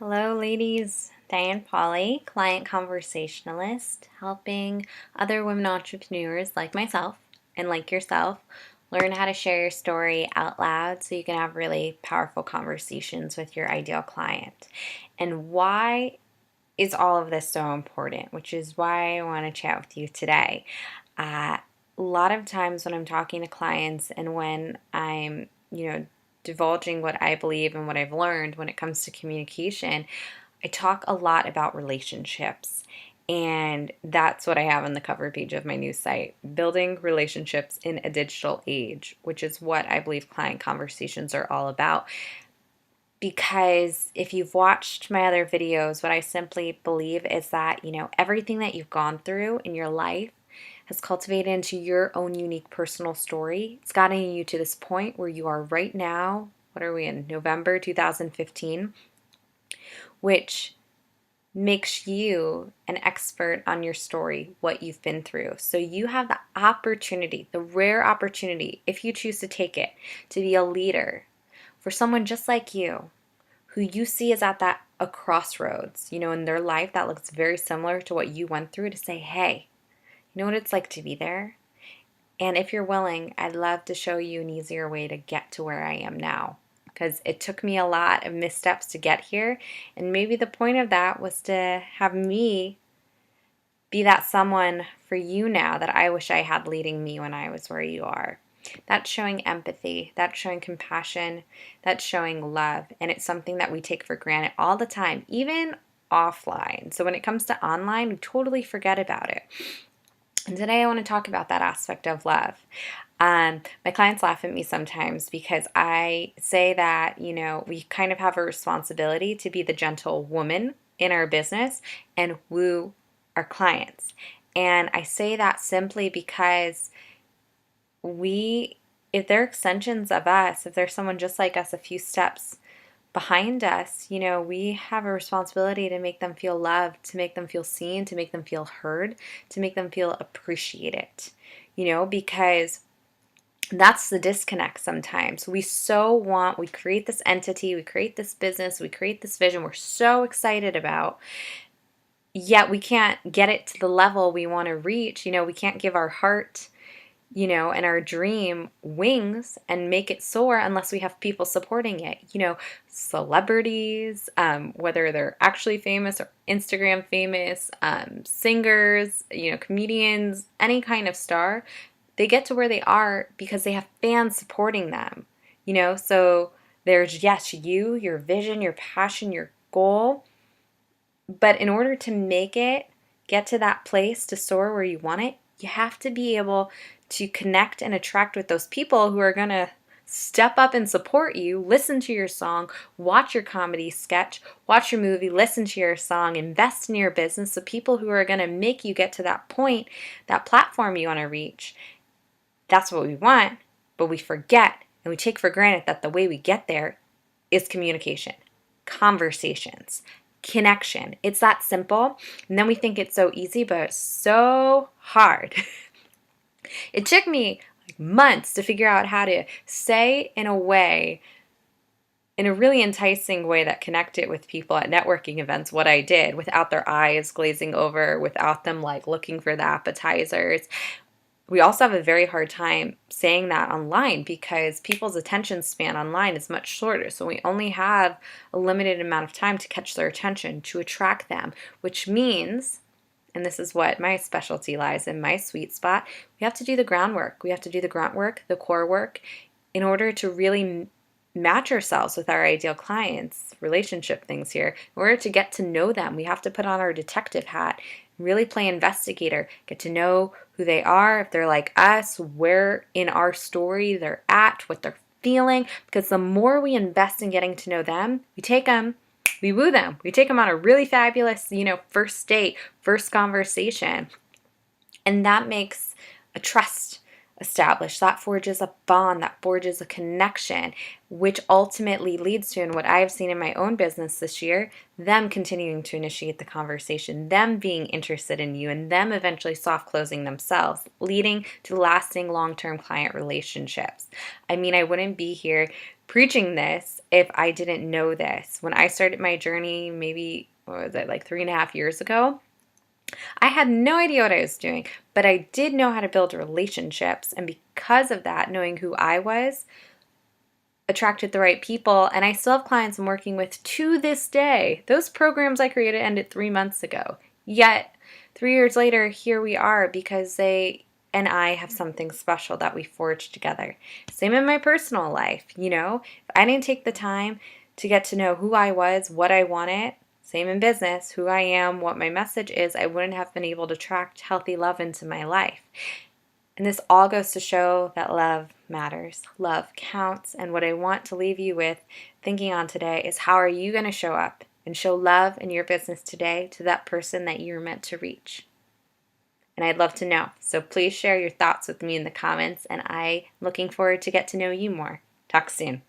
Hello, ladies. Diane Polly, client conversationalist, helping other women entrepreneurs like myself and like yourself learn how to share your story out loud so you can have really powerful conversations with your ideal client. And why is all of this so important? Which is why I want to chat with you today. A lot of times when I'm talking to clients and when I'm, divulging what I believe and what I've learned when it comes to communication, I talk a lot about relationships. And that's what I have on the cover page of my new site, Building Relationships in a Digital Age, which is what I believe client conversations are all about. Because if you've watched my other videos, what I simply believe is that, everything that you've gone through in your life has cultivated into your own unique personal story. It's gotten you to this point where you are right now. What are we in? November 2015, which makes you an expert on your story, what you've been through. So you have the opportunity, the rare opportunity, if you choose to take it, to be a leader for someone just like you, who you see is at a crossroads, in their life that looks very similar to what you went through, to say, hey, you know what it's like to be there? And if you're willing, I'd love to show you an easier way to get to where I am now. Because it took me a lot of missteps to get here. And maybe the point of that was to have me be that someone for you now that I wish I had leading me when I was where you are. That's showing empathy, that's showing compassion, that's showing love. And it's something that we take for granted all the time, even offline. So when it comes to online, we totally forget about it. And today I want to talk about that aspect of love. My clients laugh at me sometimes because I say that, we kind of have a responsibility to be the gentle woman in our business and woo our clients. And I say that simply because if they're extensions of us, if they're someone just like us a few steps behind us, we have a responsibility to make them feel loved, to make them feel seen, to make them feel heard, to make them feel appreciated, because that's the disconnect sometimes. We create this entity, we create this business, we create this vision we're so excited about, yet we can't get it to the level we want to reach. We can't give our heart, and our dream wings and make it soar unless we have people supporting it. Celebrities, whether they're actually famous or Instagram famous, singers, comedians, any kind of star, they get to where they are because they have fans supporting them. So there's, yes, your vision, your passion, your goal. But in order to get to that place to soar where you want it, you have to be able to connect and attract with those people who are going to step up and support you, listen to your song, watch your comedy sketch, watch your movie, listen to your song, invest in your business. The people who are going to make you get to that point, that platform you want to reach. That's what we want, but we forget and we take for granted that the way we get there is communication, conversations, connection. It's that simple. And then we think it's so easy, but it's so hard. It took me months to figure out how to say in a really enticing way that connected with people at networking events what I did without their eyes glazing over, without them looking for the appetizers. We also have a very hard time saying that online because people's attention span online is much shorter. So we only have a limited amount of time to catch their attention, to attract them, which means, and this is what my specialty lies in, my sweet spot, we have to do the groundwork. We have to do the grunt work, the core work, in order to really match ourselves with our ideal clients, relationship things here. In order to get to know them, we have to put on our detective hat, really play investigator, get to know who they are, if they're like us, where in our story they're at, what they're feeling. Because the more we invest in getting to know them, we woo them. We take them on a really fabulous, first date, first conversation. And that makes a trust established. That forges a bond, that forges a connection, which ultimately leads to, and what I've seen in my own business this year, them continuing to initiate the conversation, them being interested in you, and them eventually soft closing themselves, leading to lasting long-term client relationships. I mean, I wouldn't be here preaching this if I didn't know this. When I started my journey, maybe, what was it, like 3.5 years ago, I had no idea what I was doing, but I did know how to build relationships. And because of that, knowing who I was, attracted the right people. And I still have clients I'm working with to this day. Those programs I created ended 3 months ago. Yet, 3 years later, here we are because they and I have something special that we forged together. Same in my personal life, If I didn't take the time to get to know who I was, what I wanted, same in business, who I am, what my message is, I wouldn't have been able to attract healthy love into my life. And this all goes to show that love matters. Love counts. And what I want to leave you with thinking on today is, how are you going to show up and show love in your business today to that person that you're meant to reach? And I'd love to know. So please share your thoughts with me in the comments, and I'm looking forward to get to know you more. Talk soon.